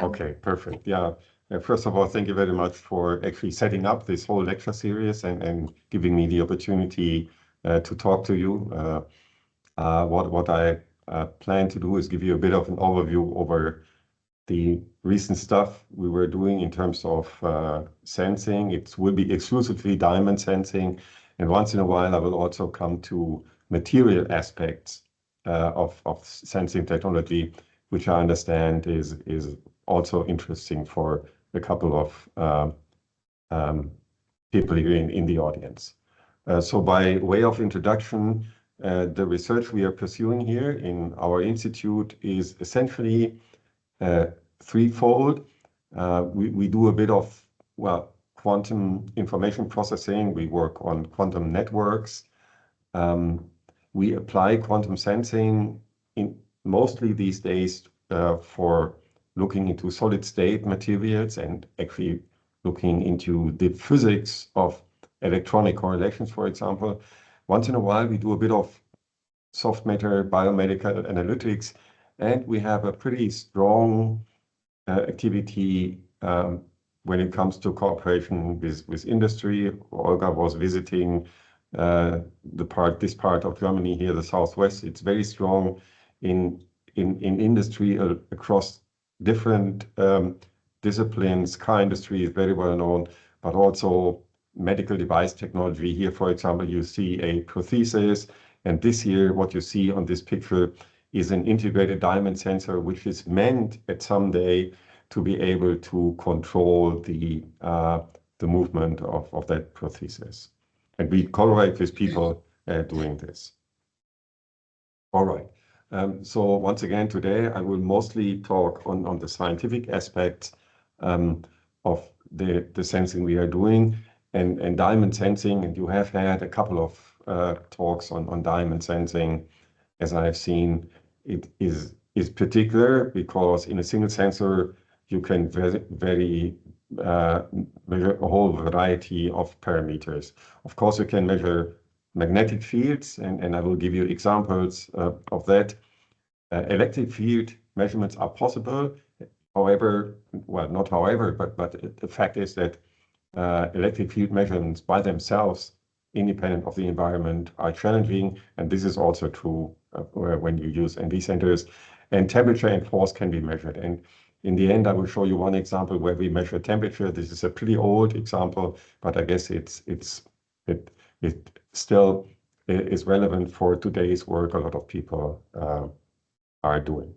Okay, perfect. Yeah. First of all, thank you very much for actually setting up this whole lecture series and giving me the opportunity to talk to you. What I plan to do is give you a bit of an overview over the recent stuff we were doing in terms of sensing. It will be exclusively diamond sensing, and once in a while I will also come to material aspects of sensing technology, which I understand is also interesting for a couple of people here in the audience. So by way of introduction, the research we are pursuing here in our institute is essentially threefold. We do a bit of, well, quantum information processing. We work on quantum networks. We apply quantum sensing mostly these days for looking into solid state materials and actually looking into the physics of electronic correlations, for example. Once in a while, we do a bit of soft matter biomedical analytics, and we have a pretty strong activity when it comes to cooperation with industry. Olga was visiting this part of Germany here, the Southwest. It's very strong in industry across different disciplines. Car industry is very well known, but also medical device technology. Here, for example, you see a prosthesis, and this here, what you see on this picture is an integrated diamond sensor, which is meant at some day to be able to control the movement of that prosthesis. And we collaborate with people doing this. All right. So once again, today I will mostly talk on the scientific aspects of the sensing we are doing and diamond sensing. And you have had a couple of talks on diamond sensing. As I've seen, it is particular because in a single sensor you can measure a whole variety of parameters. Of course, you can measure magnetic fields, and I will give you examples of that. Electric field measurements are possible. However, well, not however, but the fact is that electric field measurements by themselves, independent of the environment, are challenging, and this is also true when you use NV sensors. And temperature and force can be measured. And in the end, I will show you one example where we measure temperature. This is a pretty old example, but I guess it still is relevant for today's work a lot of people are doing.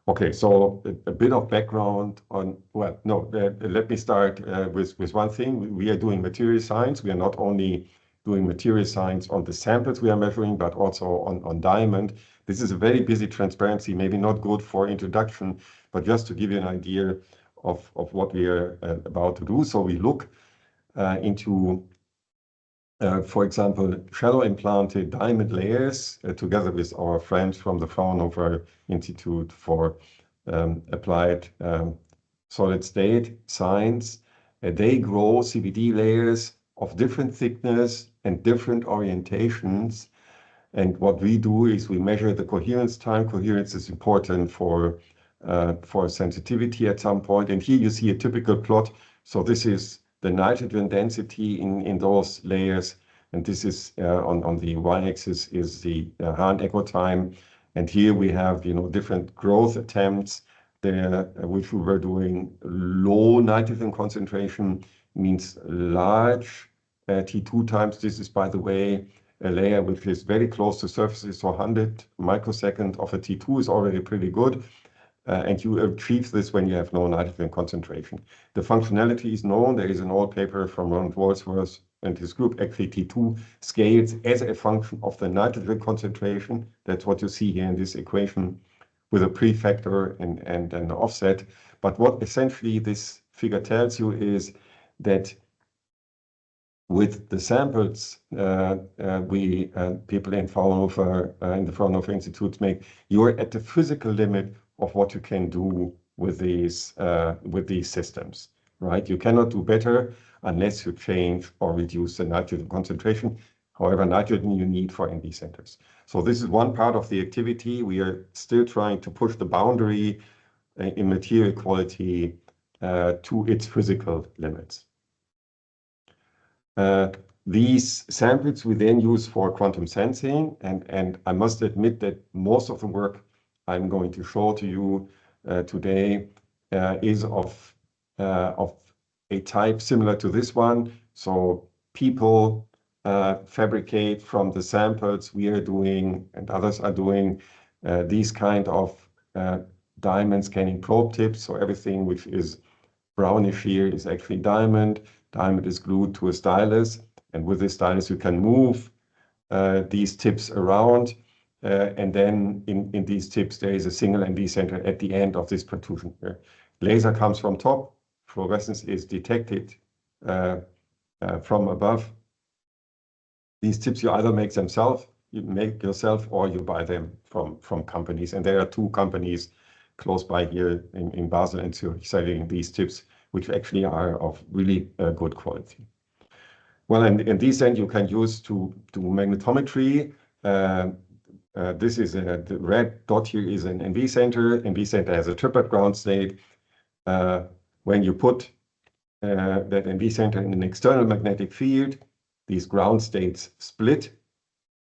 Okay, so a bit of background on, well, no, let me start with one thing. We are doing material science. We are not only doing material science on the samples we are measuring, but also on diamond. This is a very busy transparency, maybe not good for introduction, but just to give you an idea of what we are about to do. So we look into, for example, shallow implanted diamond layers together with our friends from the Fraunhofer Institute for Applied Solid State Science. They grow CVD layers of different thickness and different orientations. And what we do is we measure the coherence time. Coherence is important for sensitivity at some point. And here you see a typical plot. So this is the nitrogen density in those layers. And this is on the y-axis is the Hahn echo time. And here we have, different growth attempts there, which we were doing. Low nitrogen concentration means large T2 times. This is, by the way, a layer which is very close to surfaces. So 100 microsecond of a T2 is already pretty good. And you achieve this when you have no nitrogen concentration. The functionality is known. There is an old paper from Ronald Walsworth and his group. Actually, T2 scales as a function of the nitrogen concentration. That's what you see here in this equation with a prefactor and an offset. But what essentially this figure tells you is that with the samples people in Fraunhofer, in the Fraunhofer Institute make, you're at the physical limit of what you can do with these systems, right? You cannot do better unless you change or reduce the nitrogen concentration. However, nitrogen you need for NV centers. So this is one part of the activity. We are still trying to push the boundary in material quality to its physical limits. These samples we then use for quantum sensing, and I must admit that most of the work I'm going to show to you today is of a type similar to this one. So people fabricate from the samples we are doing and others are doing these kind of diamond scanning probe tips. So everything which is brownish here is actually diamond. Diamond is glued to a stylus, and with this stylus you can move these tips around, and then in these tips there is a single NV center at the end of this protrusion here. Laser comes from top, fluorescence is detected from above. These tips you either make yourself, or you buy them from companies, and there are two companies close by here in Basel and Zurich selling these tips, which actually are of really good quality. Well, and these then you can use to do magnetometry. This is the red dot here is an NV center. NV center has a triplet ground state. When you put that NV center in an external magnetic field, these ground states split,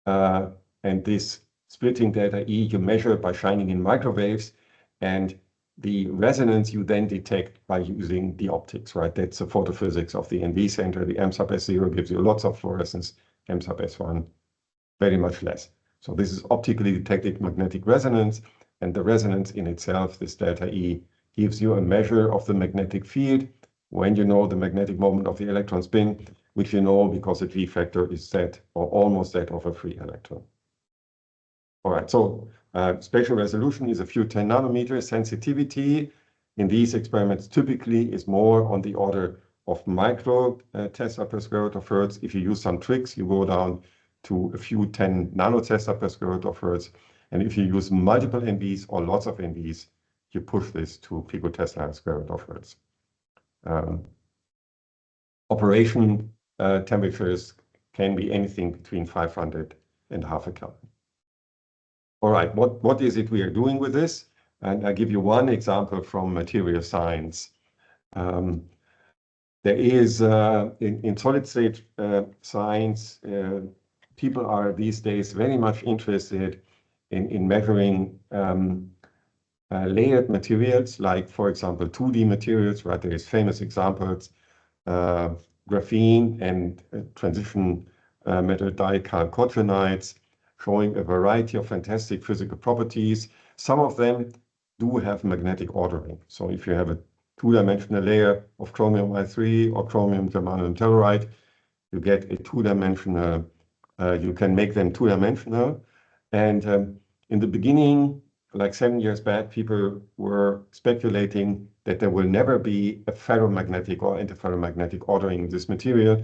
and this splitting delta E you measure by shining in microwaves, and the resonance you then detect by using the optics, right? That's the photophysics of the NV center. The M sub S0 gives you lots of fluorescence, M sub S1 very much less. So this is optically detected magnetic resonance, and the resonance in itself, this delta E, gives you a measure of the magnetic field when you know the magnetic moment of the electron spin, which you know because the G factor is that or almost that of a free electron. All right, so spatial resolution is a few 10 nanometers. Sensitivity in these experiments typically is more on the order of micro Tesla per square root of hertz. If you use some tricks, you go down to a few 10 nanotesla per square root of hertz. And if you use multiple NVs or lots of NVs, you push this to picotesla square root of hertz. Operation temperatures can be anything between 500 and half a Kelvin. All right, what is it we are doing with this? And I give you one example from material science. There is, in solid state science, people are these days very much interested in measuring layered materials, like, for example, 2D materials, right? There is famous examples, graphene and transition metal dichalcogenides, showing a variety of fantastic physical properties. Some of them do have magnetic ordering. So if you have a two-dimensional layer of chromium I3 or chromium germanium telluride, you get a two-dimensional, you can make them two-dimensional. And in the beginning, like 7 years back, people were speculating that there will never be a ferromagnetic or interferomagnetic ordering in this material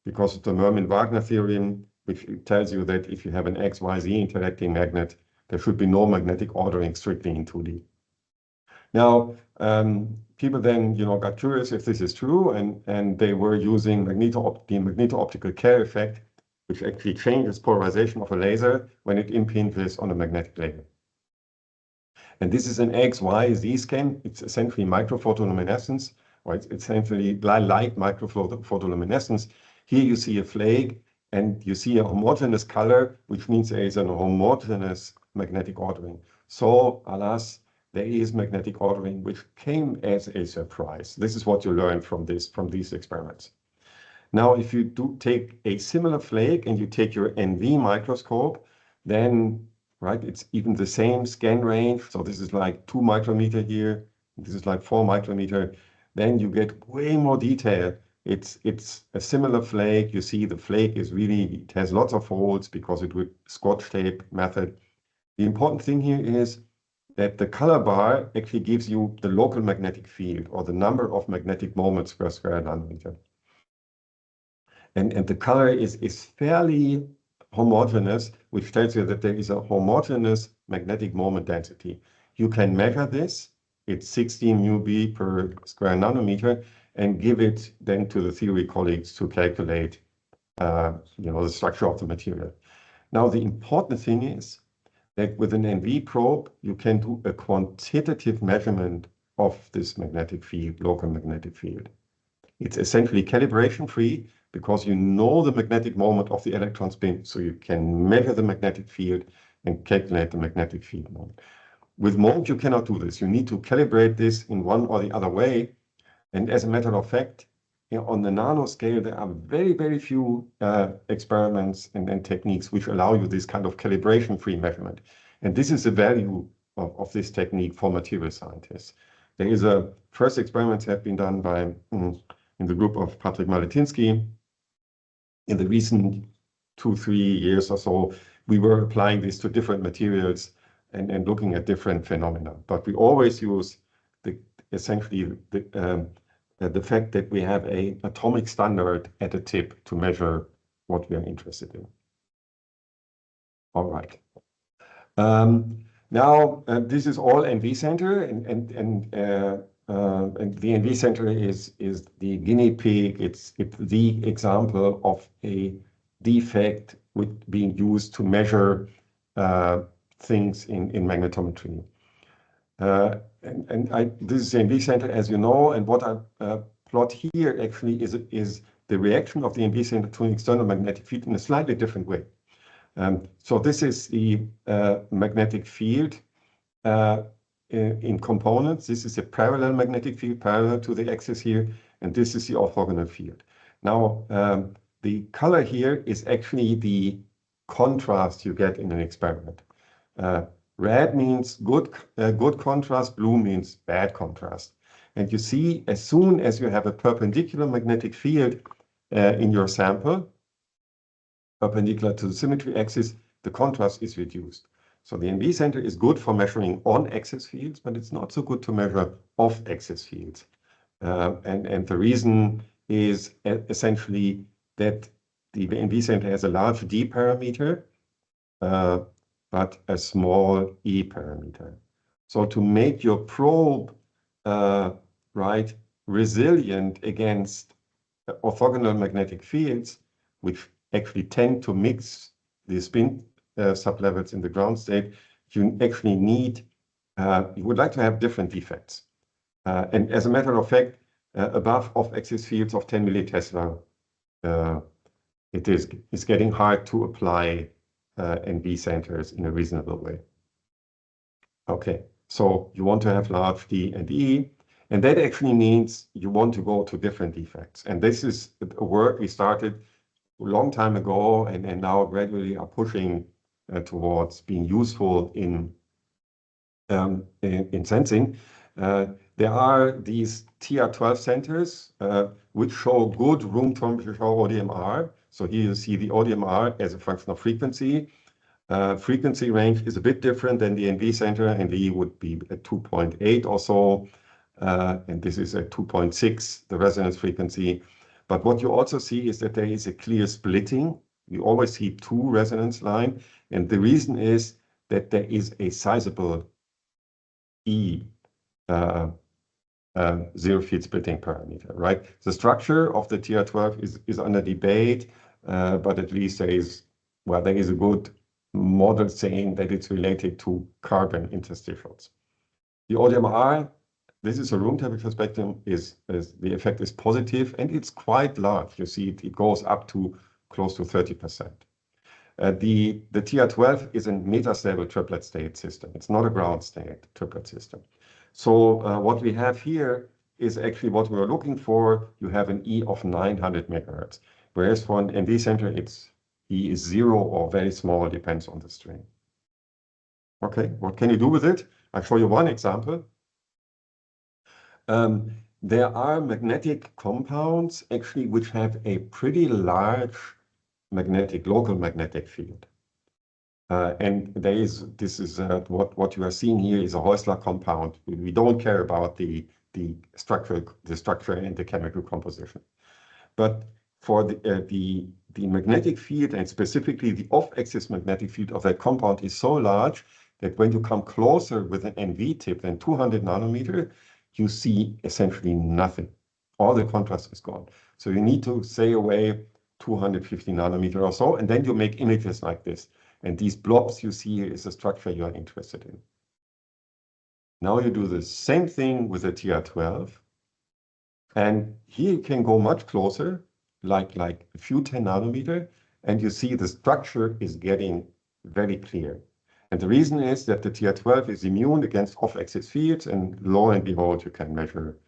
because of the Mermin-Wagner theorem, which tells you that if you have an XYZ interacting magnet, there should be no magnetic ordering strictly in 2D. Now, people then, got curious if this is true, and they were using the magneto-optical Kerr effect, which actually changes polarization of a laser when it impinges on a magnetic layer. And this is an XYZ scan. It's essentially microphotoluminescence, or it's essentially light microphotoluminescence. Here you see a flake, and you see a homogeneous color, which means there is a homogeneous magnetic ordering. So, alas, there is magnetic ordering, which came as a surprise. This is what you learn from these experiments. Now, if you do take a similar flake and you take your NV microscope, then, right, it's even the same scan range. So this is like 2 micrometer here. This is like 4 micrometer. Then you get way more detail. It's a similar flake. You see the flake is really, it has lots of holes because it would Scotch tape method. The important thing here is that the color bar actually gives you the local magnetic field or the number of magnetic moments per square nanometer. And the color is fairly homogeneous, which tells you that there is a homogeneous magnetic moment density. You can measure this. It's 16 μb per square nanometer, and give it then to the theory colleagues to calculate the structure of the material. Now, the important thing is that with an NV probe, you can do a quantitative measurement of this magnetic field, local magnetic field. It's essentially calibration free because you know the magnetic moment of the electron spin, so you can measure the magnetic field and calculate the magnetic field moment. With mode, you cannot do this. You need to calibrate this in one or the other way. And as a matter of fact, on the nanoscale, there are very, very few experiments and techniques which allow you this kind of calibration-free measurement. And this is the value of this technique for material scientists. There is a first experiments have been done by in the group of Patrick Maletinsky. In the recent 2-3 years or so, we were applying this to different materials and looking at different phenomena. But we always use essentially the fact that we have an atomic standard at the tip to measure what we are interested in. All right. Now, this is all NV center, and the NV center is the guinea pig. It's the example of a defect being used to measure things in magnetometry. This is the NV center, as you know, and what I plot here actually is the reaction of the NV center to an external magnetic field in a slightly different way. So this is the magnetic field in components. This is a parallel magnetic field parallel to the axis here, and this is the orthogonal field. Now, the color here is actually the contrast you get in an experiment. Red means good contrast, blue means bad contrast. And you see, as soon as you have a perpendicular magnetic field in your sample, perpendicular to the symmetry axis, the contrast is reduced. So the NV center is good for measuring on-axis fields, but it's not so good to measure off-axis fields. And the reason is essentially that the NV center has a large D parameter, but a small E parameter. So to make your probe resilient against orthogonal magnetic fields, which actually tend to mix the spin sublevels in the ground state, you actually need, you would like to have different defects. And as a matter of fact, above off-axis fields of 10 millitesla, it's getting hard to apply NV centers in a reasonable way. Okay, so you want to have large D and E, and that actually means you want to go to different defects. And this is a work we started a long time ago, and now gradually are pushing towards being useful in sensing. There are these TR12 centers which show good room temperature ODMR. So here you see the ODMR as a function of frequency. Frequency range is a bit different than the NV center. NV would be at 2.8 or so, and this is at 2.6, the resonance frequency. But what you also see is that there is a clear splitting. You always see two resonance lines, and the reason is that there is a sizable E zero field splitting parameter, right? The structure of the TR12 is under debate, but at least there is a good model saying that it's related to carbon interstitials. The ODMR, this is a room temperature spectrum, the effect is positive, and it's quite large. You see it goes up to close to 30%. The TR12 is a metastable triplet state system. It's not a ground state triplet system. So what we have here is actually what we are looking for. You have an E of 900 megahertz, whereas for an NV center, E is 0 or very small, depends on the strain. Okay, what can you do with it? I'll show you one example. There are magnetic compounds actually which have a pretty large local magnetic field. And what you are seeing here is a Heusler compound. We don't care about the structure and the chemical composition. But for the magnetic field, and specifically the off-axis magnetic field of that compound, is so large that when you come closer with an NV tip than 200 nanometer, you see essentially nothing. All the contrast is gone. So you need to stay away 250 nanometer or so, and then you make images like this. And these blobs you see here is the structure you are interested in. Now you do the same thing with the TR12. And here you can go much closer, like a few 10 nanometer, and you see the structure is getting very clear. And the reason is that the TR12 is immune against off-axis fields, and lo and behold, you can measure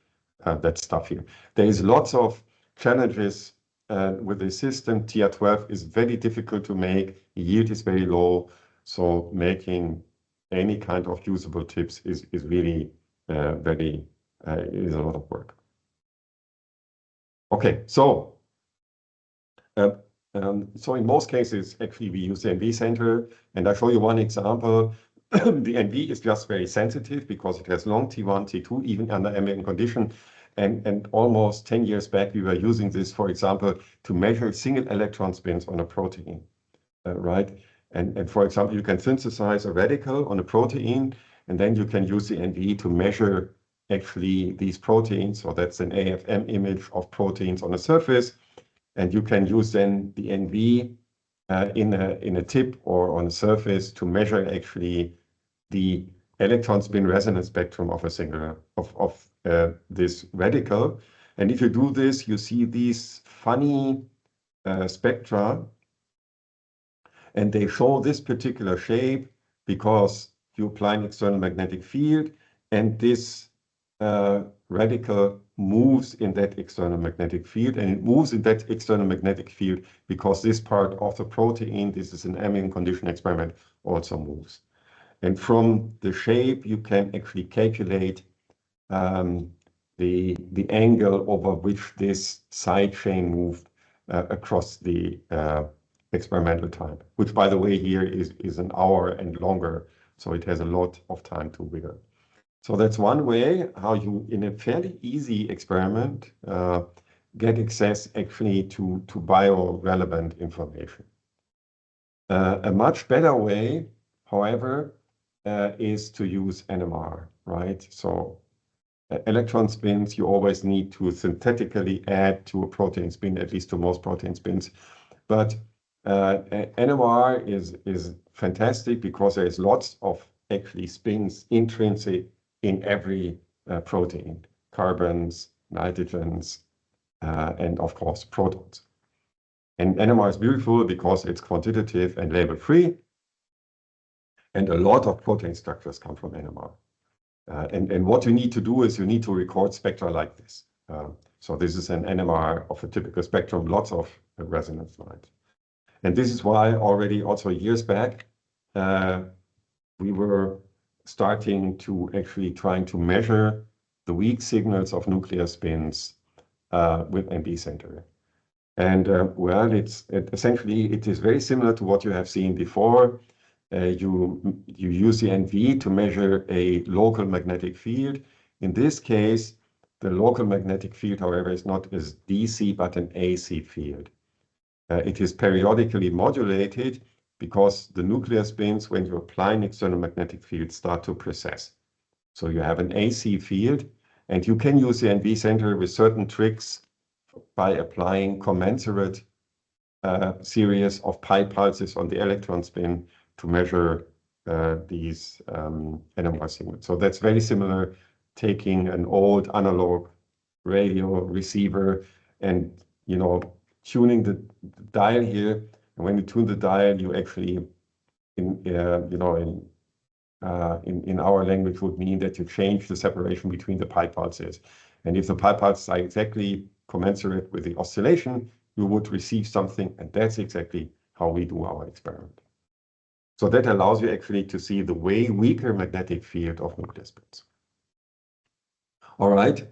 that stuff here. There is lots of challenges with the system. TR12 is very difficult to make, yield is very low, so making any kind of usable tips is really is a lot of work. Okay, so in most cases, actually, we use the NV center, and I show you one example. The NV is just very sensitive because it has long T1, T2, even under ambient condition. And almost 10 years back, we were using this, for example, to measure single electron spins on a protein, right? And for example, you can synthesize a radical on a protein, and then you can use the NV to measure actually these proteins. So that's an AFM image of proteins on a surface. And you can use then the NV in a tip or on a surface to measure actually the electron spin resonance spectrum of a single of this radical. And if you do this, you see these funny spectra, and they show this particular shape because you apply an external magnetic field, and this radical moves in that external magnetic field, and it moves in that external magnetic field because this part of the protein, this is an ambient condition experiment, also moves. And from the shape, you can actually calculate the angle over which this side chain moved across the experimental time, which, by the way, here is an hour and longer, so it has a lot of time to wiggle. So that's one way how you, in a fairly easy experiment, get access actually to bio-relevant information. A much better way, however, is to use NMR, right? So electron spins, you always need to synthetically add to a protein spin, at least to most protein spins. But NMR is fantastic because there is lots of actually spins intrinsic in every protein, carbons, nitrogens, and of course protons. And NMR is beautiful because it's quantitative and label-free, and a lot of protein structures come from NMR. And what you need to do is you need to record spectra like this. So this is an NMR of a typical spectrum, lots of resonance lines. And this is why already also years back, we were starting to actually trying to measure the weak signals of nuclear spins with NV center. And well, essentially it is very similar to what you have seen before. You use the NV to measure a local magnetic field. In this case, the local magnetic field, however, is not a DC but an AC field. It is periodically modulated because the nuclear spins, when you apply an external magnetic field, start to precess. So you have an AC field, and you can use the NV center with certain tricks by applying commensurate series of pi pulses on the electron spin to measure these NMR signals. So that's very similar, taking an old analog radio receiver and tuning the dial here. And when you tune the dial, you actually, in our language, would mean that you change the separation between the pi pulses. And if the pi pulses are exactly commensurate with the oscillation, you would receive something, and that's exactly how we do our experiment. So that allows you actually to see the way weaker magnetic field of nuclear spins. All right.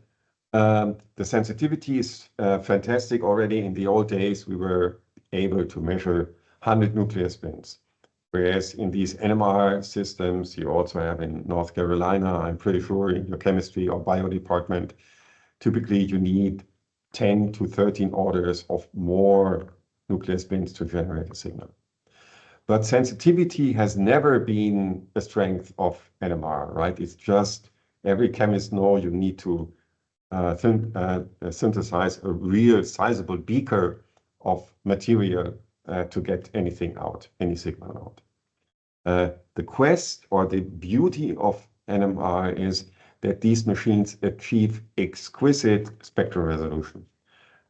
The sensitivity is fantastic. Already in the old days, we were able to measure 100 nuclear spins. Whereas in these NMR systems, you also have in North Carolina, I'm pretty sure in your chemistry or bio department, typically you need 10 to 13 orders of more nuclear spins to generate a signal. But sensitivity has never been a strength of NMR, right? It's just every chemist knows you need to synthesize a real sizable beaker of material to get anything out, any signal out. The quest or the beauty of NMR is that these machines achieve exquisite spectral resolution.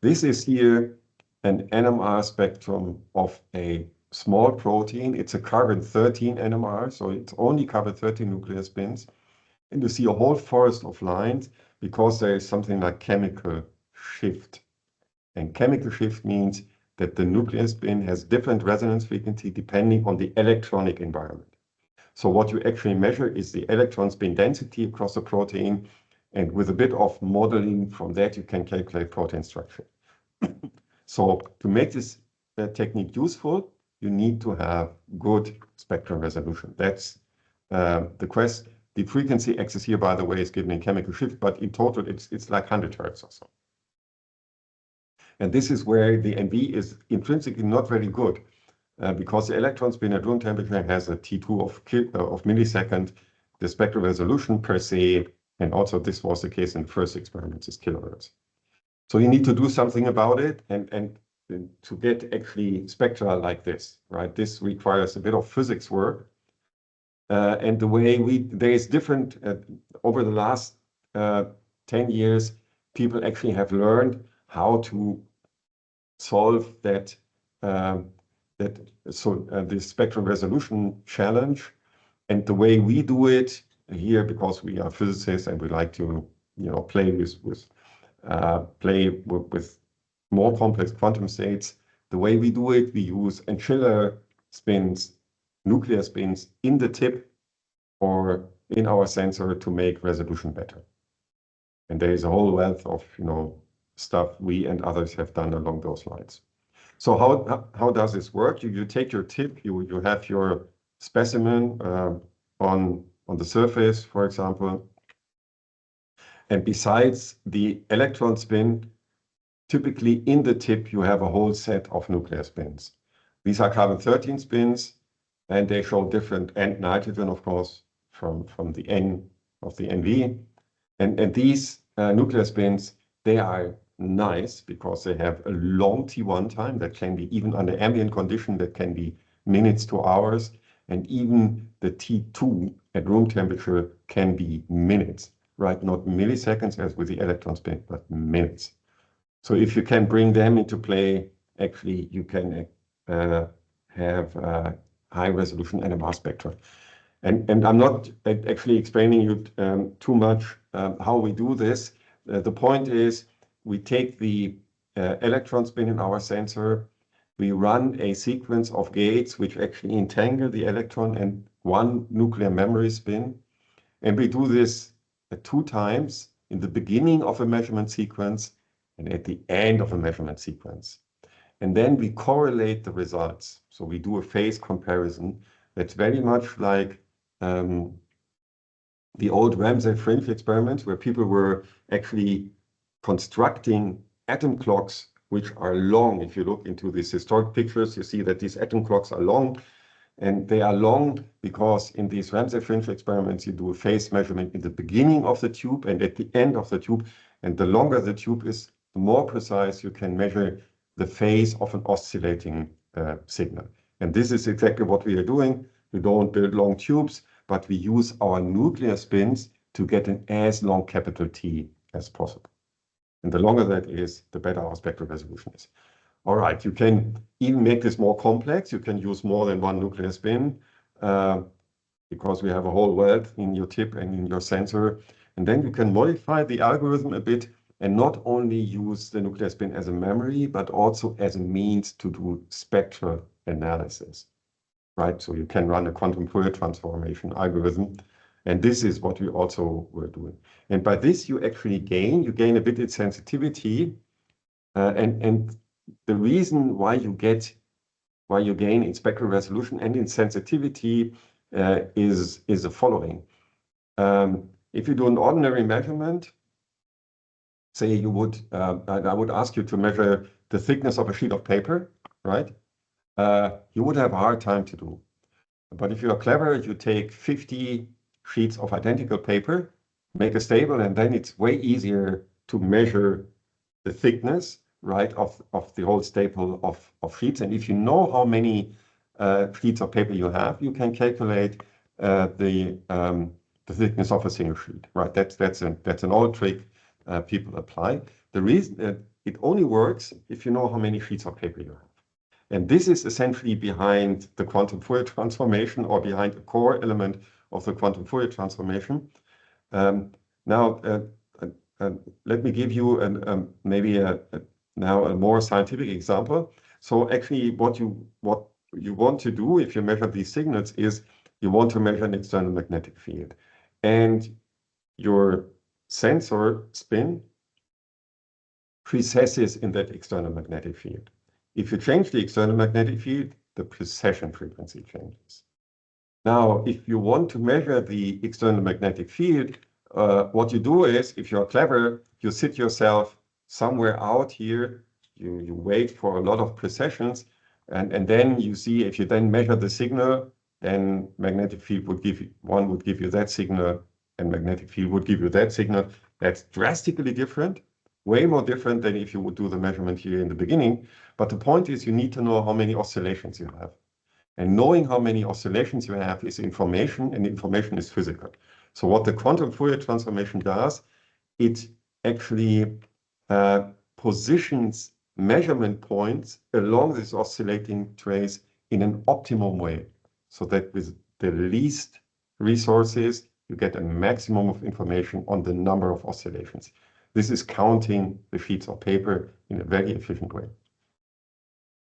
This is here an NMR spectrum of a small protein. It's a carbon-13 NMR, so it's only carbon-13 nuclear spins. And you see a whole forest of lines because there is something like chemical shift. And chemical shift means that the nuclear spin has different resonance frequency depending on the electronic environment. So what you actually measure is the electron spin density across the protein, and with a bit of modeling from that, you can calculate protein structure. So to make this technique useful, you need to have good spectral resolution. That's the quest. The frequency axis here, by the way, is given in chemical shift, but in total, it's like 100 hertz or so. And this is where the NV is intrinsically not very good, because the electron spin at room temperature has a T2 of millisecond. The spectral resolution per se, and also this was the case in the first experiments, is kilohertz. So you need to do something about it, and to get actually spectra like this, right? This requires a bit of physics work. And the way there is different, over the last 10 years, people actually have learned how to solve that, the spectral resolution challenge. And the way we do it here, because we are physicists and we like to, play with more complex quantum states, the way we do it, we use ancilla spins, nuclear spins in the tip or in our sensor to make resolution better. And there is a whole wealth of stuff we and others have done along those lines. So how does this work? You take your tip, you have your specimen on the surface, for example, and besides the electron spin, typically in the tip you have a whole set of nuclear spins. These are carbon-13 spins, and they show different, and nitrogen, of course, from the N of the NV. And these nuclear spins, they are nice because they have a long T1 time that can be, even under ambient condition, that can be minutes to hours. And even the T2 at room temperature can be minutes, right? Not milliseconds as with the electron spin, but minutes. So if you can bring them into play, actually you can have high resolution NMR spectra. And I'm not actually explaining you too much how we do this. The point is we take the electron spin in our sensor, we run a sequence of gates which actually entangle the electron and one nuclear memory spin. And we do this 2 times in the beginning of a measurement sequence and at the end of a measurement sequence. And then we correlate the results. So we do a phase comparison that's very much like the old Ramsey fringe experiments, where people were actually constructing atom clocks which are long. If you look into these historic pictures, you see that these atom clocks are long, and they are long because in these Ramsey fringe experiments you do a phase measurement in the beginning of the tube and at the end of the tube, and the longer the tube is, the more precise you can measure the phase of an oscillating signal. And this is exactly what we are doing. We don't build long tubes, but we use our nuclear spins to get an as long capital T as possible. And the longer that is, the better our spectral resolution is. All right, you can even make this more complex. You can use more than one nuclear spin because we have a whole wealth in your tip and in your sensor. And then you can modify the algorithm a bit and not only use the nuclear spin as a memory, but also as a means to do spectral analysis, right? So you can run a quantum Fourier transformation algorithm. And this is what we also were doing. And by this, you actually gain a bit in sensitivity. And the reason why you gain in spectral resolution and in sensitivity is the following. If you do an ordinary measurement, say I would ask you to measure the thickness of a sheet of paper, right? You would have a hard time to do. But if you are clever, you take 50 sheets of identical paper, make a stable, and then it's way easier to measure the thickness, right, of the whole staple of sheets. And if you know how many sheets of paper you have, you can calculate the thickness of a single sheet, right? That's an old trick people apply. The reason it only works if you know how many sheets of paper you have. And this is essentially behind the quantum Fourier transformation, or behind the core element of the quantum Fourier transformation. Now, let me give you maybe now a more scientific example. So actually, what you want to do if you measure these signals is you want to measure an external magnetic field, and your sensor spin precesses in that external magnetic field. If you change the external magnetic field, the precession frequency changes. Now, if you want to measure the external magnetic field, what you do is, if you're clever, you sit yourself somewhere out here, you wait for a lot of precessions, and then you see, if you then measure the signal, then magnetic field would give you that signal, and magnetic field would give you that signal. That's drastically different, way more different than if you would do the measurement here in the beginning. But the point is, you need to know how many oscillations you have. And knowing how many oscillations you have is information, and information is physical. So what the quantum Fourier transformation does, it actually positions measurement points along this oscillating trace in an optimum way, so that with the least resources, you get a maximum of information on the number of oscillations. This is counting the sheets of paper in a very efficient way.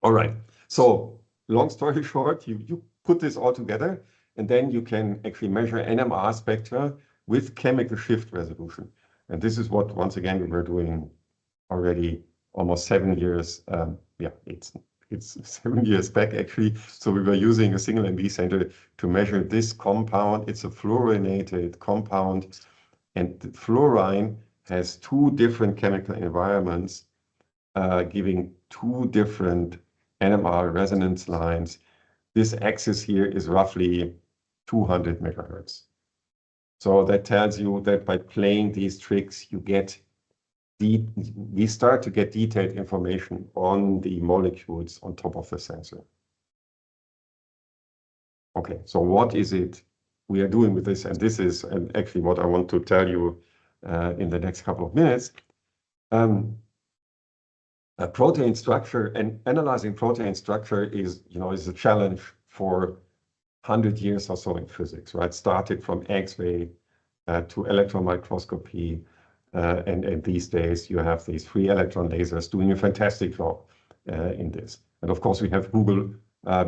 All right, so long story short, you put this all together, and then you can actually measure NMR spectra with chemical shift resolution. And this is what, once again, we were doing already almost 7 years. Yeah, it's 7 years back, actually. So we were using a single MV center to measure this compound. It's a fluorinated compound, and the fluorine has 2 different chemical environments, giving 2 different NMR resonance lines. This axis here is roughly 200 megahertz. So that tells you that by playing these tricks, we start to get detailed information on the molecules on top of the sensor. Okay, so what is it we are doing with this? And this is actually what I want to tell you in the next couple of minutes. A protein structure, and analyzing protein structure is a challenge for 100 years or so in physics, right? Started from X-ray to electron microscopy, and these days you have these free electron lasers doing a fantastic job in this. And of course we have Google,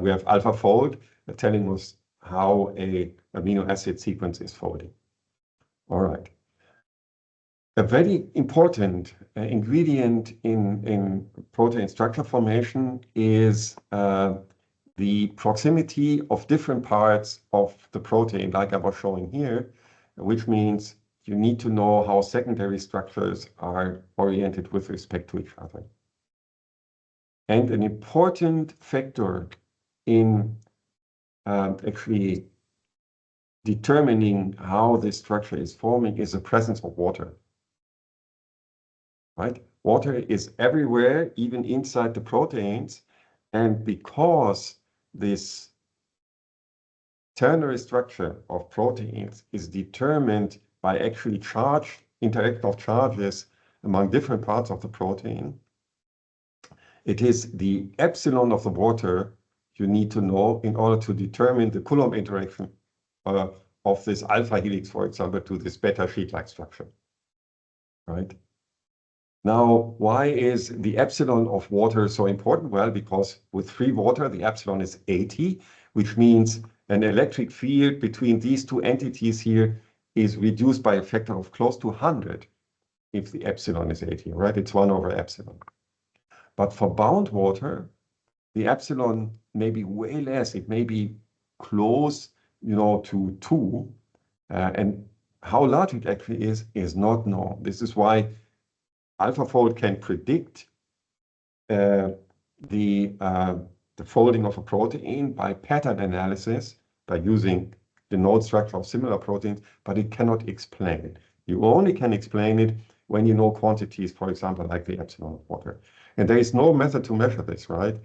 we have AlphaFold telling us how a amino acid sequence is folding. All right. A very important ingredient in protein structure formation is the proximity of different parts of the protein, like I was showing here, which means you need to know how secondary structures are oriented with respect to each other. And an important factor in actually determining how this structure is forming is the presence of water. Right? Water is everywhere, even inside the proteins. And because this ternary structure of proteins is determined by actually interaction of charges among different parts of the protein, it is the epsilon of the water you need to know in order to determine the Coulomb interaction of this alpha helix, for example, to this beta sheet-like structure. Right? Now, why is the epsilon of water so important? Well, because with free water, the epsilon is 80, which means an electric field between these 2 entities here is reduced by a factor of close to 100 if the epsilon is 80, right? It's 1 over epsilon. But for bound water, the epsilon may be way less. It may be close, to 2. And how large it actually is not known. This is why AlphaFold can predict the folding of a protein by pattern analysis, by using the node structure of similar proteins, but it cannot explain it. You only can explain it when you know quantities, for example, like the epsilon of water. And there is no method to measure this, right?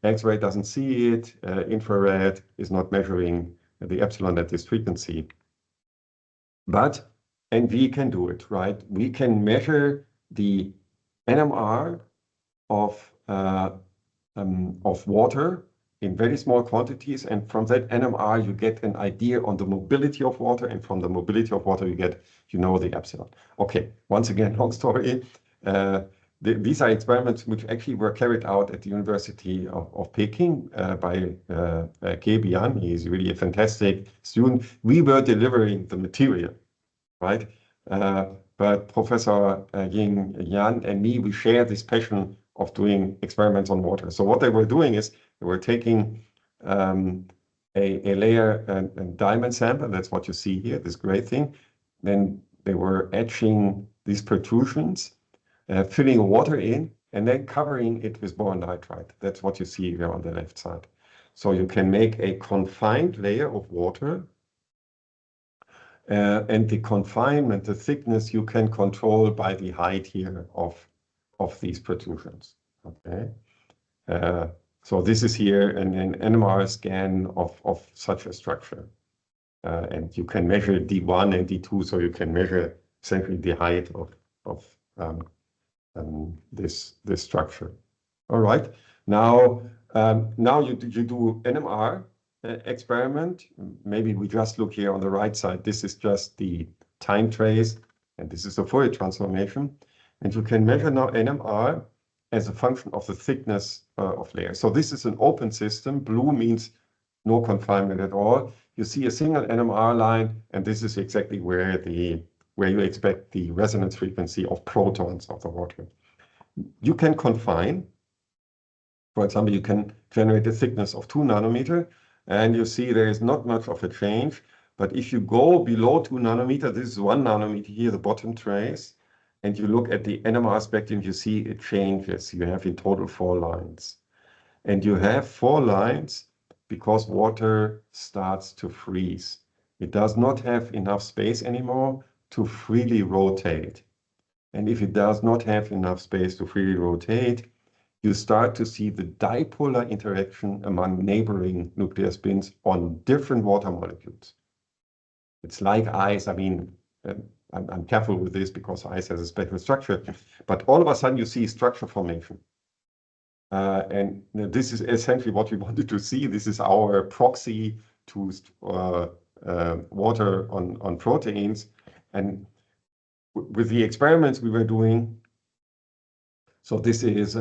X-ray doesn't see it. Infrared is not measuring the epsilon at this frequency. And we can do it, right? We can measure the NMR of water in very small quantities, and from that NMR you get an idea on the mobility of water, and from the mobility of water you get, the epsilon. Okay, once again, long story. These are experiments which actually were carried out at the University of Peking by Ge Bian. He is really a fantastic student. We were delivering the material, right? But Professor Ying Yan and me, we share this passion of doing experiments on water. So what they were doing is they were taking a layer and diamond sample. That's what you see here, this gray thing. Then they were etching these protrusions, filling water in, and then covering it with boron nitride. That's what you see here on the left side. So you can make a confined layer of water, and the confinement, the thickness, you can control by the height here of these protrusions. Okay. So this is here an NMR scan of such a structure. And you can measure D1 and D2, so you can measure essentially the height of this structure. All right. Now you do NMR experiment. Maybe we just look here on the right side. This is just the time trace, and this is the Fourier transformation. And you can measure now NMR as a function of the thickness of layers. So this is an open system. Blue means no confinement at all. You see a single NMR line, and this is exactly where you expect the resonance frequency of protons of the water. You can confine. For example, you can generate a thickness of 2 nanometer, and you see there is not much of a change. But if you go below 2 nanometer, this is 1 nanometer here, the bottom trace, and you look at the NMR spectrum, you see it changes. You have in total 4 lines. And you have 4 lines because water starts to freeze. It does not have enough space anymore to freely rotate. And if it does not have enough space to freely rotate, you start to see the dipolar interaction among neighboring nuclear spins on different water molecules. It's like ice. I mean, I'm careful with this because ice has a special structure, but all of a sudden you see structure formation. And this is essentially what we wanted to see. This is our proxy to water on proteins. And with the experiments we were doing, so this is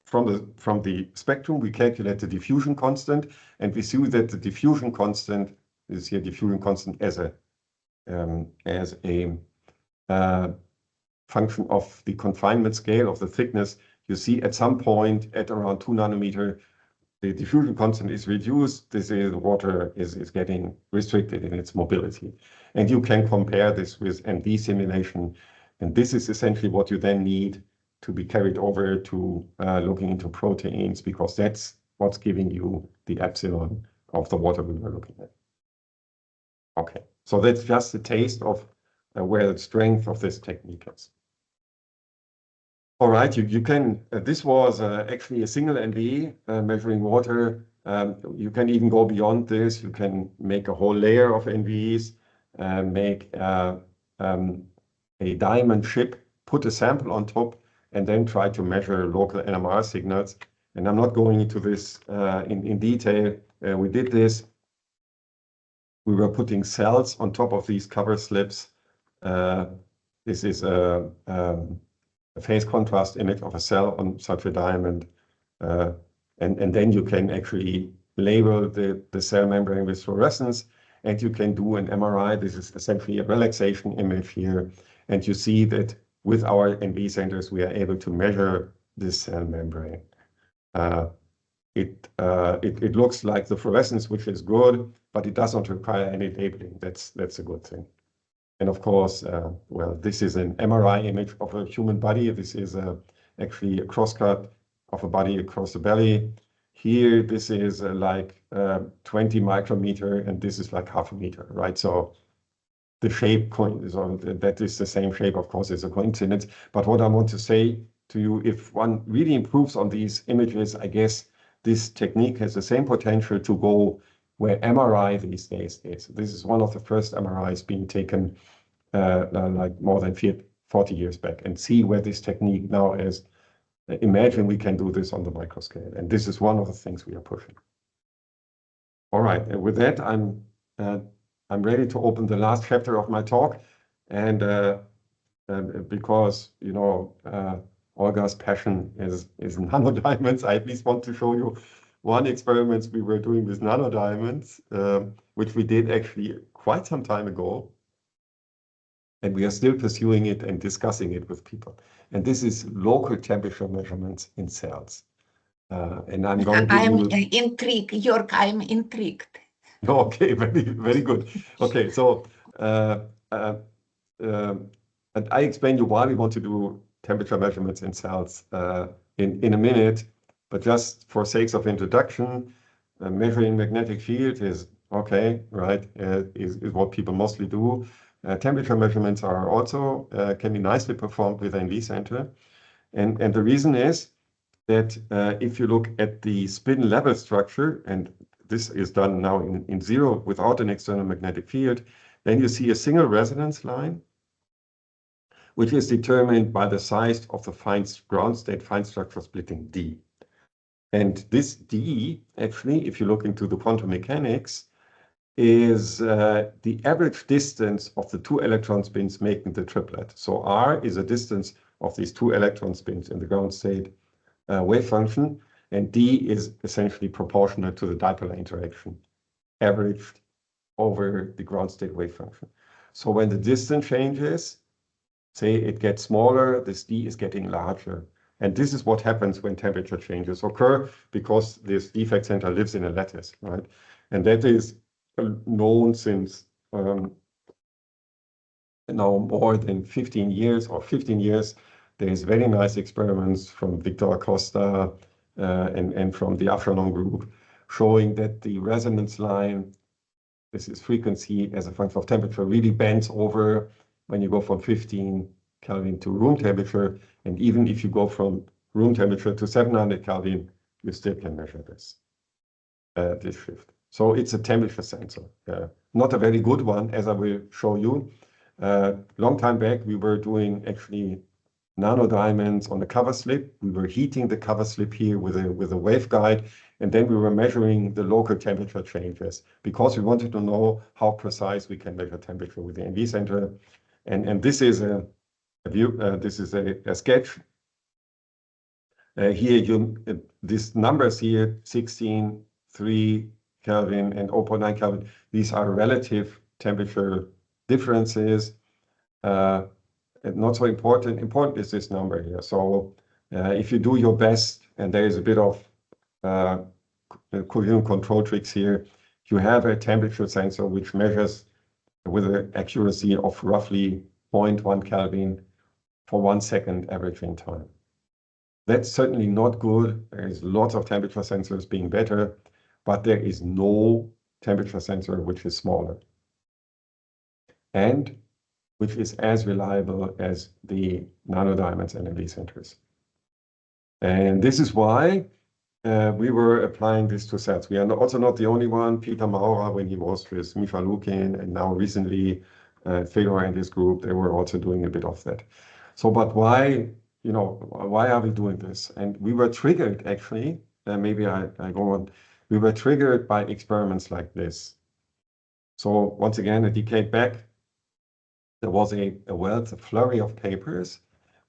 from the spectrum, we calculate the diffusion constant, and we see that the diffusion constant is here diffusion constant as a function of the confinement scale of the thickness. You see at some point at around 2 nanometer, the diffusion constant is reduced. This is water is getting restricted in its mobility. And you can compare this with MD simulation. And this is essentially what you then need to be carried over to looking into proteins, because that's what's giving you the epsilon of the water we were looking at. Okay, so that's just a taste of where the strength of this technique is. All right, you can, this was actually a single NV measuring water. You can even go beyond this. You can make a whole layer of NVs, make a diamond chip, put a sample on top, and then try to measure local NMR signals. And I'm not going into this in detail. We did this. We were putting cells on top of these cover slips. This is a phase contrast image of a cell on such a diamond. And then you can actually label the cell membrane with fluorescence, and you can do an MRI. This is essentially a relaxation image here. And you see that with our NV centers, we are able to measure this cell membrane. It looks like the fluorescence, which is good, but it doesn't require any labeling. That's a good thing. And of course, well, this is an MRI image of a human body. This is actually a crosscut of a body across the belly. Here, this is like 20 micrometer, and this is like half a meter, right? So the shape, that is the same shape, of course, it's a coincidence. But what I want to say to you, if one really improves on these images, I guess this technique has the same potential to go where MRI these days is. This is one of the first MRIs being taken like more than 40 years back, and see where this technique now is. Imagine we can do this on the micro scale, and this is one of the things we are pushing. All right, and with that, I'm ready to open the last chapter of my talk, and because you know Olga's passion is nanodiamonds, I at least want to show you one experiment we were doing with nanodiamonds, which we did actually quite some time ago, and we are still pursuing it and discussing it with people. And this is local temperature measurements in cells. And I'm going to give you... intrigued, Jörg, I'm intrigued. Okay, very good. Okay, so and I explain you why we want to do temperature measurements in cells in a minute, but just for sakes of introduction, measuring magnetic field is okay, right? Is what people mostly do. Temperature measurements are also can be nicely performed with NV center, and the reason is that if you look at the spin level structure, and this is done now in zero without an external magnetic field, then you see a single resonance line, which is determined by the size of the ground state fine structure splitting D. And this D, actually, if you look into the quantum mechanics, is the average distance of the two electron spins making the triplet. So R is a distance of these two electron spins in the ground state wave function, and D is essentially proportional to the dipolar interaction averaged over the ground state wave function. So when the distance changes, say it gets smaller, this D is getting larger. And this is what happens when temperature changes occur, because this defect center lives in a lattice, right? And that is known since now more than 15 years or 15 years. There's very nice experiments from Victor Acosta and from the Afshanon group showing that the resonance line, this is frequency as a function of temperature, really bends over when you go from 15 Kelvin to room temperature. And even if you go from room temperature to 700 Kelvin, you still can measure this shift. So it's a temperature sensor, not a very good one, as I will show you. Long time back, we were doing actually nanodiamonds on the cover slip. We were heating the cover slip here with a waveguide, and then we were measuring the local temperature changes because we wanted to know how precise we can measure temperature with the NV center. And this is a view. This is a sketch. Here, these numbers here, 16, 3 Kelvin and 0.9 Kelvin, these are relative temperature differences. Not so important. Important is this number here. So if you do your best, and there is a bit of coherent control tricks here, you have a temperature sensor which measures with an accuracy of roughly 0.1 Kelvin for 1 second averaging time. That's certainly not good. There is lots of temperature sensors being better, but there is no temperature sensor which is smaller and which is as reliable as the nanodiamonds and NV centers. And this is why we were applying this to cells. We are also not the only one. Peter Maurer, when he was with Micha Lukin, and now recently Fedor and his group, they were also doing a bit of that. So, but why, why are we doing this? And we were triggered, actually, maybe I go on. We were triggered by experiments like this. So once again, a decade back, there was a flurry of papers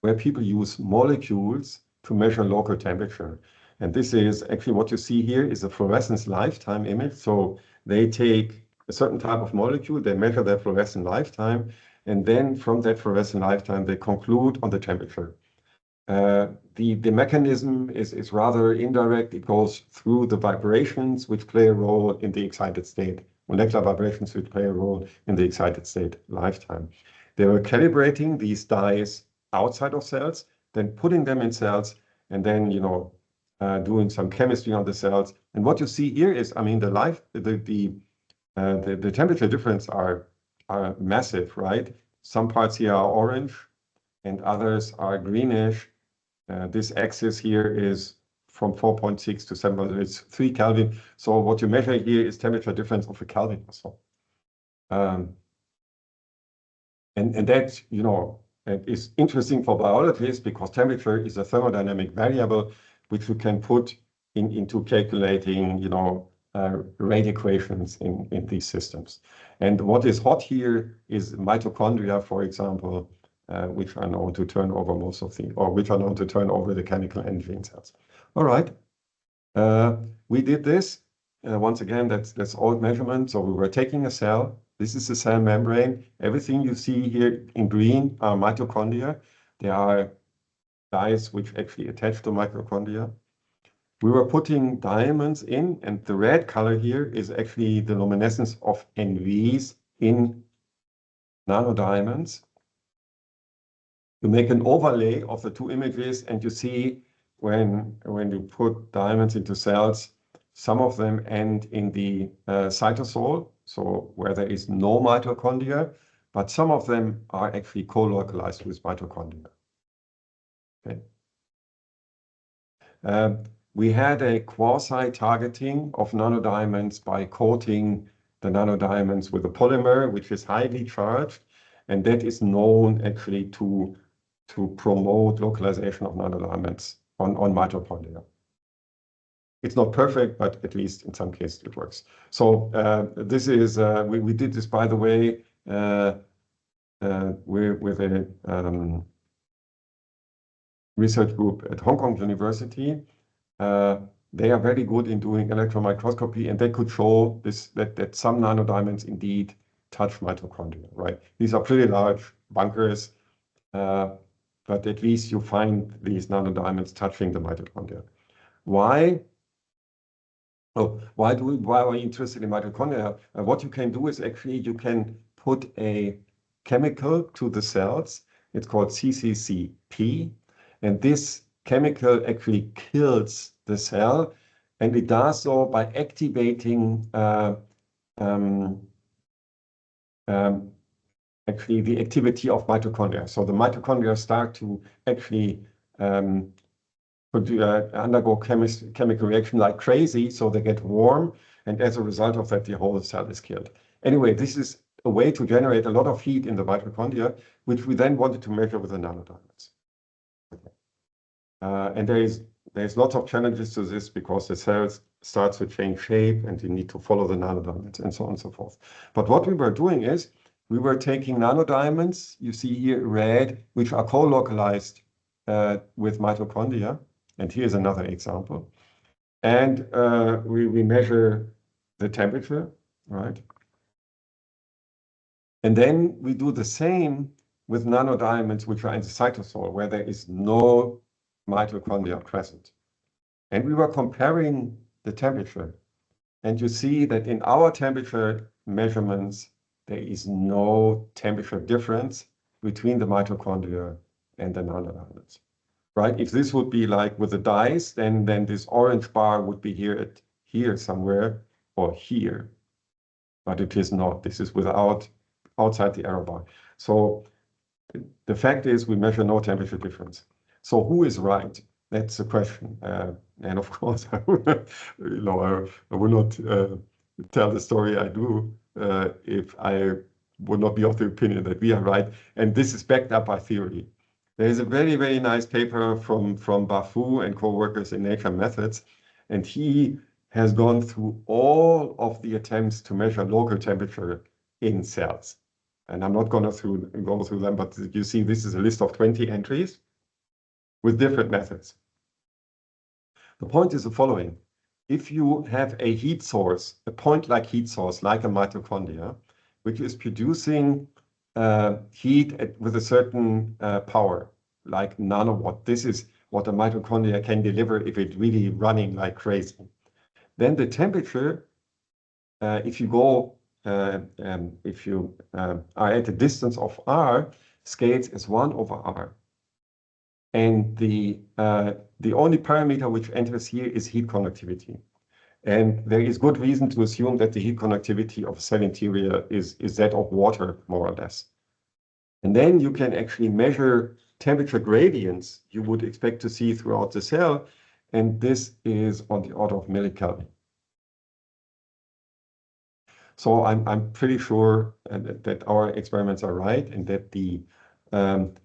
where people use molecules to measure local temperature. And this is actually what you see here is a fluorescence lifetime image. So they take a certain type of molecule, they measure their fluorescent lifetime, and then from that fluorescent lifetime, they conclude on the temperature. The mechanism is rather indirect. It goes through the vibrations which play a role in the excited state, molecular vibrations which play a role in the excited state lifetime. They were calibrating these dyes outside of cells, then putting them in cells, and then doing some chemistry on the cells. And what you see here is, I mean, the temperature difference are massive, right? Some parts here are orange, and others are greenish. this axis here is from 4.6 to 7, it's 3 Kelvin. So what you measure here is temperature difference of a Kelvin or so. And that, you know, is interesting for biologists because temperature is a thermodynamic variable which you can put into calculating, you know, rate equations in these systems. And what is hot here is mitochondria, for example, which are known to turn over which are known to turn over the chemical energy in cells. All right, we did this. Once again, that's old measurement. So we were taking a cell. This is the cell membrane. Everything you see here in green are mitochondria. They are dyes which actually attach to mitochondria. We were putting diamonds in, and the red color here is actually the luminescence of NVs in nanodiamonds. You make an overlay of the two images, and you see when you put diamonds into cells, some of them end in the cytosol, so where there is no mitochondria, but some of them are actually co-localized with mitochondria. Okay. We had a quasi-targeting of nanodiamonds by coating the nanodiamonds with a polymer, which is highly charged, and that is known actually to promote localization of nanodiamonds on mitochondria. It's not perfect, but at least in some cases it works. So this is, we did this, by the way, with a research group at Hong Kong University. They are very good in doing electron microscopy, and they could show that some nanodiamonds indeed touch mitochondria, right? These are pretty large bunkers, but at least you find these nanodiamonds touching the mitochondria. Why? Oh, why are we interested in mitochondria? What you can do is actually you can put a chemical to the cells. It's called CCCP, and this chemical actually kills the cell, and it does so by activating actually the activity of mitochondria. So the mitochondria start to actually undergo chemical reaction like crazy, so they get warm, and as a result of that, the whole cell is killed. Anyway, this is a way to generate a lot of heat in the mitochondria, which we then wanted to measure with the nanodiamonds. Okay. And there's lots of challenges to this because the cells start to change shape, and you need to follow the nanodiamonds and so on and so forth. But what we were doing is we were taking nanodiamonds, you see here red, which are co-localized with mitochondria. And here's another example. And we measure the temperature, right? And then we do the same with nanodiamonds, which are in the cytosol, where there is no mitochondria present. And we were comparing the temperature. And you see that in our temperature measurements, there is no temperature difference between the mitochondria and the nanodiamonds. Right? If this would be like with the dyes, then this orange bar would be here somewhere or here, but it is not. This is outside the error bar. So the fact is we measure no temperature difference. So who is right? That's the question. And of course, I would not tell the story I do if I would not be of the opinion that we are right. And this is backed up by theory. There is a very, very nice paper from Bafu and co-workers in Nature Methods, and he has gone through all of the attempts to measure local temperature in cells. And I'm not going to go through them, but you see this is a list of 20 entries with different methods. The point is the following. If you have a heat source, a point-like heat source, like a mitochondria, which is producing heat with a certain power, like nanowatt. This is what a mitochondria can deliver if it's really running like crazy. Then the temperature, if you are at a distance of r, scales as 1 over r. And the only parameter which enters here is heat conductivity. And there is good reason to assume that the heat conductivity of a cell interior is that of water, more or less. And then you can actually measure temperature gradients you would expect to see throughout the cell, and this is on the order of millikelvin. So I'm pretty sure that our experiments are right, and that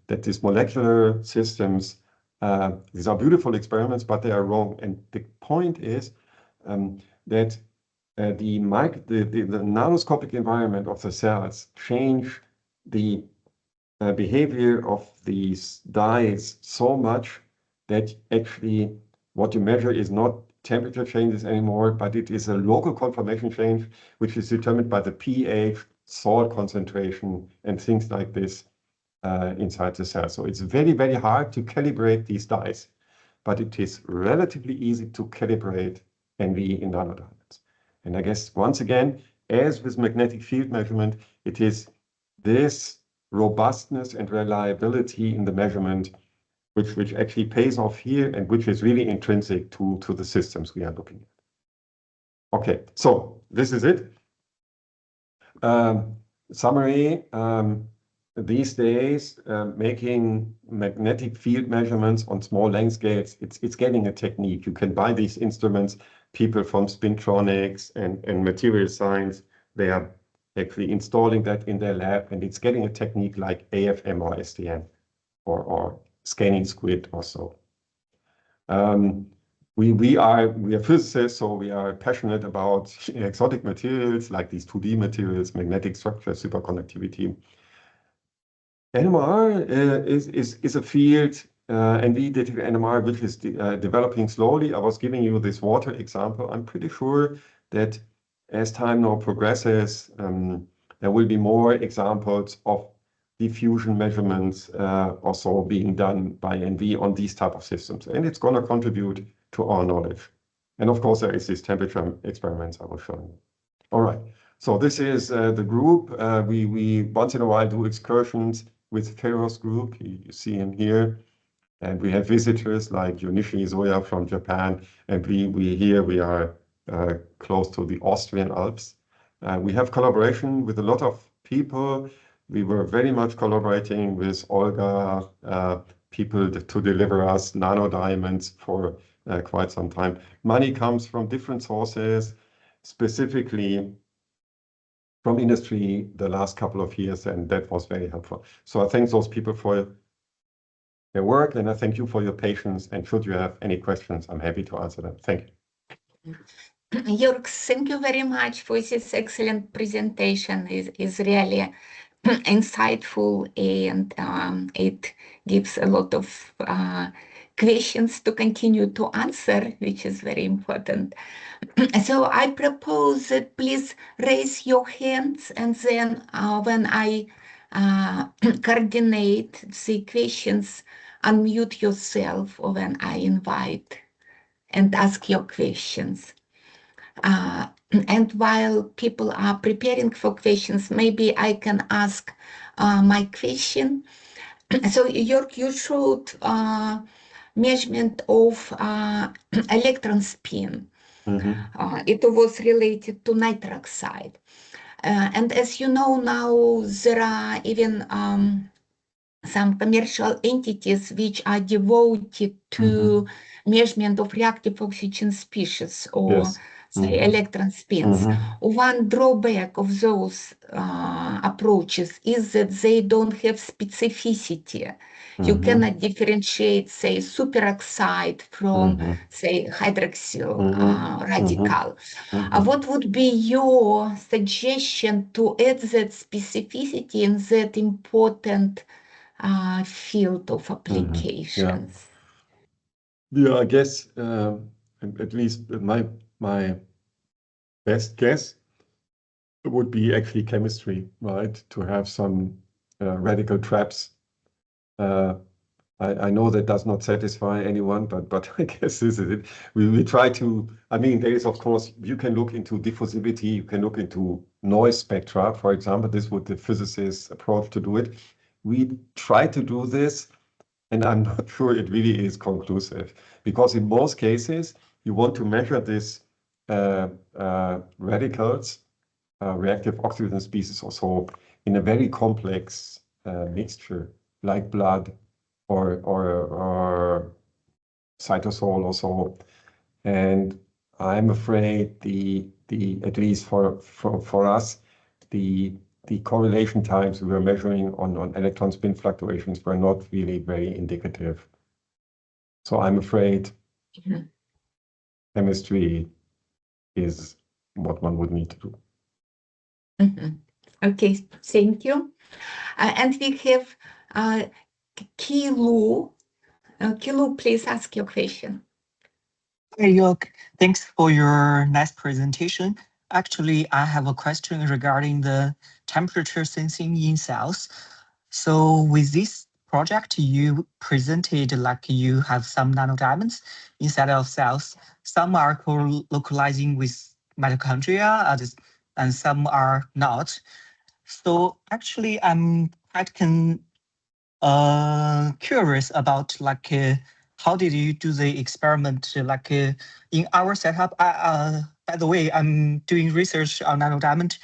that these molecular systems, these are beautiful experiments, but they are wrong. And the point is that the nanoscopic environment of the cells change the behavior of these dyes so much that actually what you measure is not temperature changes anymore, but it is a local conformation change, which is determined by the pH, salt concentration, and things like this inside the cell. So it's very, very hard to calibrate these dyes, but it is relatively easy to calibrate NV in nanodiamonds. And I guess, once again, as with magnetic field measurement, it is this robustness and reliability in the measurement which actually pays off here, and which is really intrinsic to the systems we are looking at. Okay, so this is it. Summary, these days, making magnetic field measurements on small length scales, it's getting a technique. You can buy these instruments. People from spintronics and material science, they are actually installing that in their lab, and it's getting a technique like AFM or SDM or scanning squid or so. We are physicists, so we are passionate about exotic materials like these 2D materials, magnetic structure, superconductivity. NMR is a field, NV-detected NMR, which is developing slowly. I was giving you this water example. I'm pretty sure that as time now progresses, there will be more examples of diffusion measurements also being done by NV on these type of systems, and it's going to contribute to our knowledge. And of course, there is these temperature experiments I was showing you. All right, so this is the group. We once in a while do excursions with Fero's group. You see him here, and we have visitors like Yonishi Zoya from Japan, and we are close to the Austrian Alps. We have collaboration with a lot of people. We were very much collaborating with Olga, people to deliver us nanodiamonds for quite some time. Money comes from different sources, specifically from industry the last couple of years, and that was very helpful. So I thank those people for their work, and I thank you for your patience. And should you have any questions, I'm happy to answer them. Thank you. Jörg, thank you very much for this excellent presentation. Is really insightful, and it gives a lot of questions to continue to answer, which is very important. So I propose that please raise your hands, and then when I coordinate the questions, unmute yourself, or when I invite, and ask your questions. And while people are preparing for questions, maybe I can ask my question. So Jörg, you showed measurement of electron spin. It was related to nitroxide. And as you know now, there are even some commercial entities which are devoted to measurement of reactive oxygen species, or say electron spins. One drawback of those approaches is that they don't have specificity. You cannot differentiate, say, superoxide from, say, hydroxyl radical. What would be your suggestion to add that specificity in that important field of applications? Yeah, I guess at least my best guess would be actually chemistry, right? To have some radical traps. I know that does not satisfy anyone, but I guess this is it. We try to, I mean, there is, of course, you can look into diffusivity, you can look into noise spectra, for example. This would the physicist's approach to do it. We try to do this, and I'm not sure it really is conclusive, because in most cases, you want to measure this radicals, reactive oxygen species or so, in a very complex mixture, like blood or cytosol or so. And I'm afraid at least for us, the correlation times we were measuring on electron spin fluctuations were not really very indicative. So I'm afraid chemistry is what one would need to do. Okay, thank you. And we have Kilu. Kilu, please ask your question. Hey, Jörg, thanks for your nice presentation. Actually, I have a question regarding the temperature sensing in cells. So with this project, you presented like you have some nanodiamonds inside of cells. Some are co-localizing with mitochondria and some are not. So actually, I'm quite curious about like how did you do the experiment like in our setup? By the way, I'm doing research on nanodiamond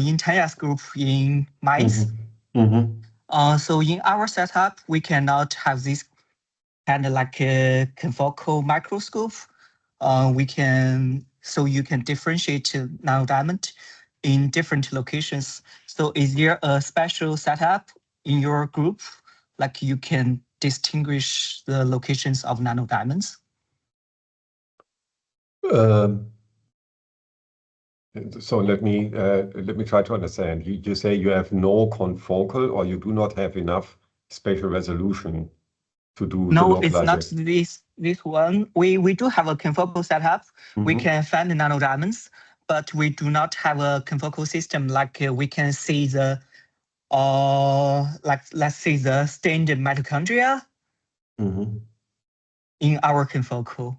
in Tanya's group in mice. So in our setup, we cannot have this kind of like a confocal microscope. So you can differentiate nanodiamond in different locations. So is there a special setup in your group, like you can distinguish the locations of nanodiamonds? So let me try to understand. You say you have no confocal, or you do not have enough spatial resolution to do the localization? No, it's not this one. We do have a confocal setup. We can find the nanodiamonds, but we do not have a confocal system like we can see the like let's say the stained mitochondria in our confocal.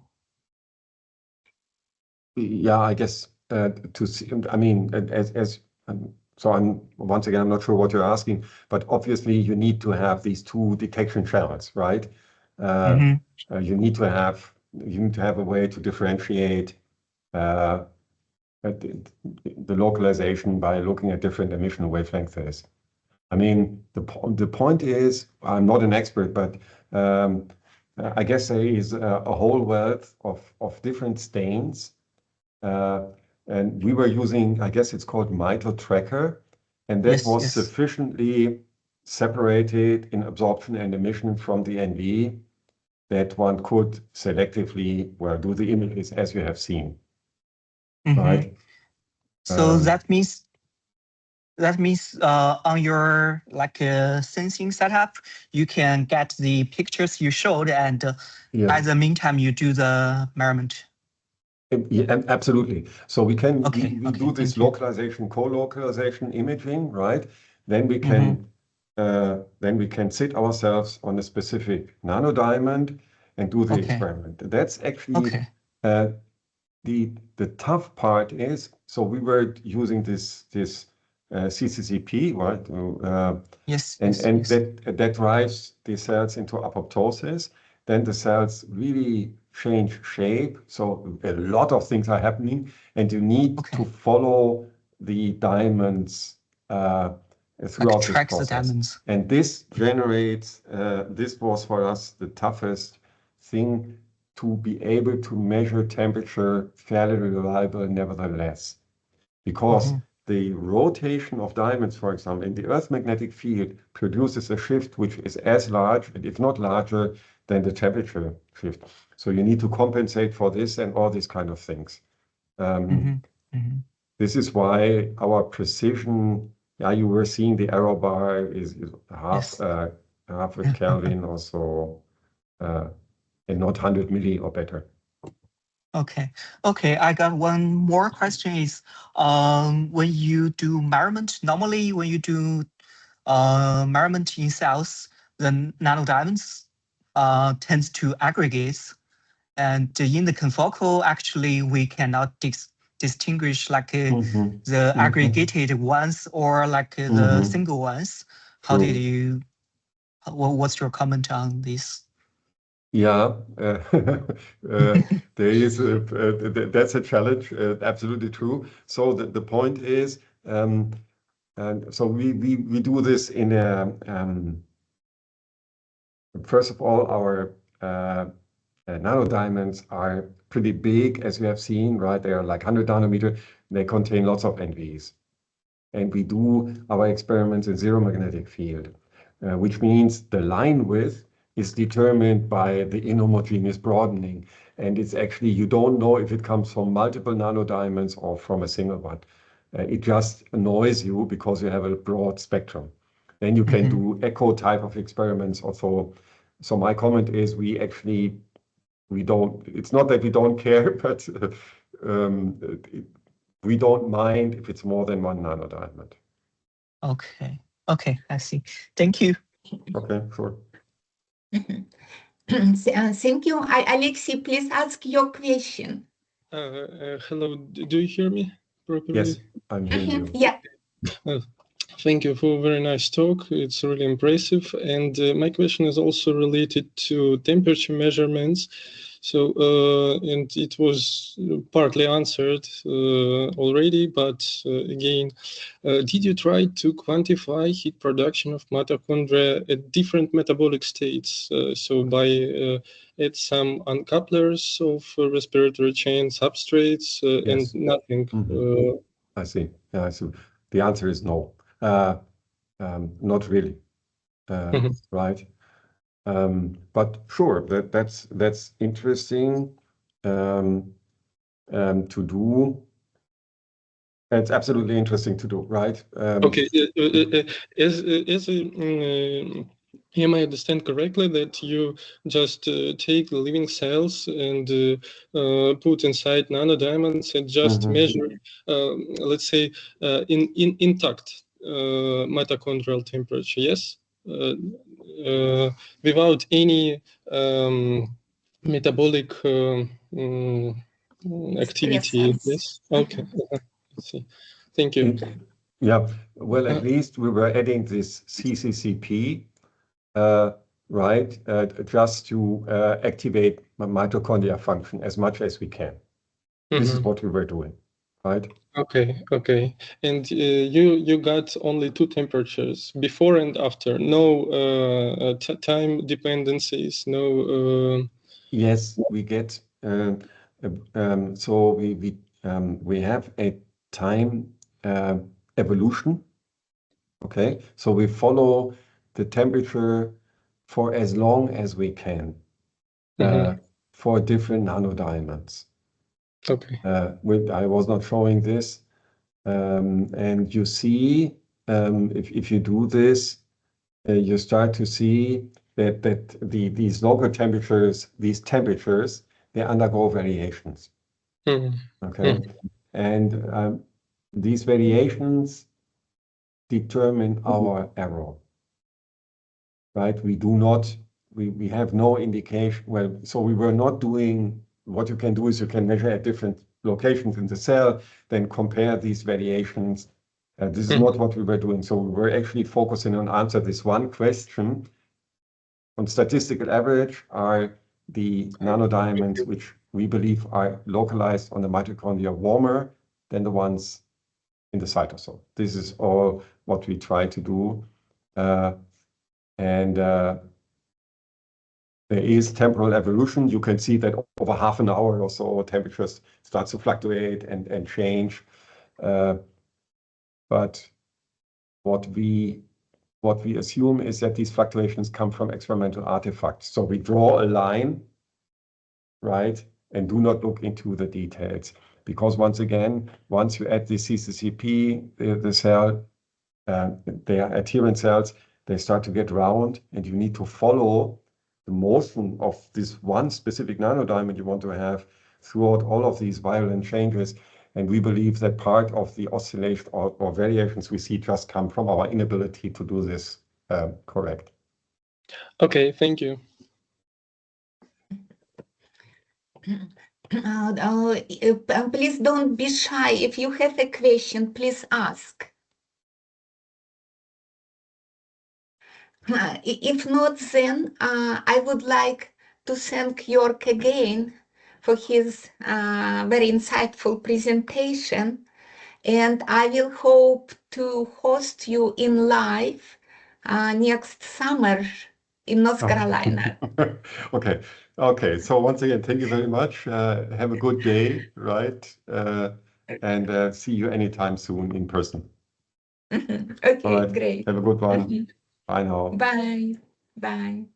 Yeah, I guess to see, I mean, so once again, I'm not sure what you're asking, but obviously you need to have these two detection channels, right? You need to have a way to differentiate the localization by looking at different emission wavelengths. I mean, the point is, I'm not an expert, but I guess there is a whole wealth of different stains. And we were using, I guess it's called Mito Tracker, and that was sufficiently separated in absorption and emission from the NV that one could selectively, well, do the images as you have seen. Right? So that means on your like sensing setup, you can get the pictures you showed, and at the meantime you do the measurement. Yeah, absolutely. So we can we do this localization, co-localization imaging, right? Then we can sit ourselves on a specific nanodiamond and do the experiment. That's actually the tough part is, so we were using this CCCP, right? And that drives the cells into apoptosis. Then the cells really change shape. So a lot of things are happening, and you need to follow the diamonds throughout this process. And this generates, this was for us the toughest thing, to be able to measure temperature fairly reliable nevertheless. Because the rotation of diamonds, for example, in the Earth's magnetic field produces a shift which is as large, and if not larger, than the temperature shift. So you need to compensate for this and all these kind of things. This is why our precision, you were seeing the error bar is half a Kelvin or so, and not 100 milli or better. Okay, I got one more question is, when you do measurement, normally when you do measurement in cells, the nanodiamonds tends to aggregate, and in the confocal, actually, we cannot distinguish like the aggregated ones or like the single ones. How did you, what's your comment on this? Yeah, there is that's a challenge. Absolutely true. So the point is, and so we do this in a First of all, our nanodiamonds are pretty big, as you have seen, right? They are like 100 nanometer. They contain lots of NVs. And we do our experiments in zero magnetic field, which means the line width is determined by the inhomogeneous broadening. And it's actually, you don't know if it comes from multiple nanodiamonds or from a single one. It just annoys you because you have a broad spectrum. Then you can do echo type of experiments also. So my comment is we don't, it's not that we don't care, but we don't mind if it's more than one nanodiamond. Okay. Okay, I see. Thank you. Okay, sure. Thank you. Alexei, please ask your question. Hello, do you hear me properly? Yes, I'm hearing you. Yeah. Thank you for a very nice talk. It's really impressive. And my question is also related to temperature measurements. So, and it was partly answered already, but again, did you try to quantify heat production of mitochondria at different metabolic states? So by add some uncouplers of respiratory chain substrates Yes. and nothing. I see. Yeah, I see. The answer is no. Not really. Right. But sure, that's interesting to do. It's absolutely interesting to do, right? Okay. Am I understand correctly that you just take living cells and put inside nanodiamonds and just measure, let's say, intact mitochondrial temperature? Yes, without any metabolic activity. Yes. Okay. I see. Thank you. Yeah. Well, at least we were adding this CCCP. Right, just to activate mitochondria function as much as we can. This is what we were doing, right? Okay, okay. And you got only two temperatures, before and after, no time dependencies, no. Yes, we get. So we have a time evolution. Okay, so we follow the temperature for as long as we can for different nanodiamonds. Okay. I was not showing this, and you see, if you do this, you start to see that these local temperatures, they undergo variations. Okay, and these variations determine our error. Right? We have no indication. Well, so we were not doing. What you can do is you can measure at different locations in the cell, then compare these variations. This is not what we were doing. So we were actually focusing on answer this one question. On statistical average, are the nanodiamonds which we believe are localized on the mitochondria warmer than the ones in the cytosol. This is all what we try to do. And there is temporal evolution. You can see that over half an hour or so, temperatures start to fluctuate and change. But what we assume is that these fluctuations come from experimental artifacts. So we draw a line, right, and do not look into the details. Because once again, once you add the CCCP, the cell, they are adherent cells, they start to get round, and you need to follow the motion of this one specific nanodiamond you want to have throughout all of these violent changes. And we believe that part of the oscillation or variations we see just come from our inability to do this correct. Okay, thank you. Please don't be shy. If you have a question, please ask. If not, then I would like to thank Jörg again for his very insightful presentation. And I will hope to host you in live next summer in North Carolina. Okay. Okay. So once again, thank you very much. Have a good day, right? And see you anytime soon in person. Okay, All right. great. Have a good one. Bye now. Bye. Bye.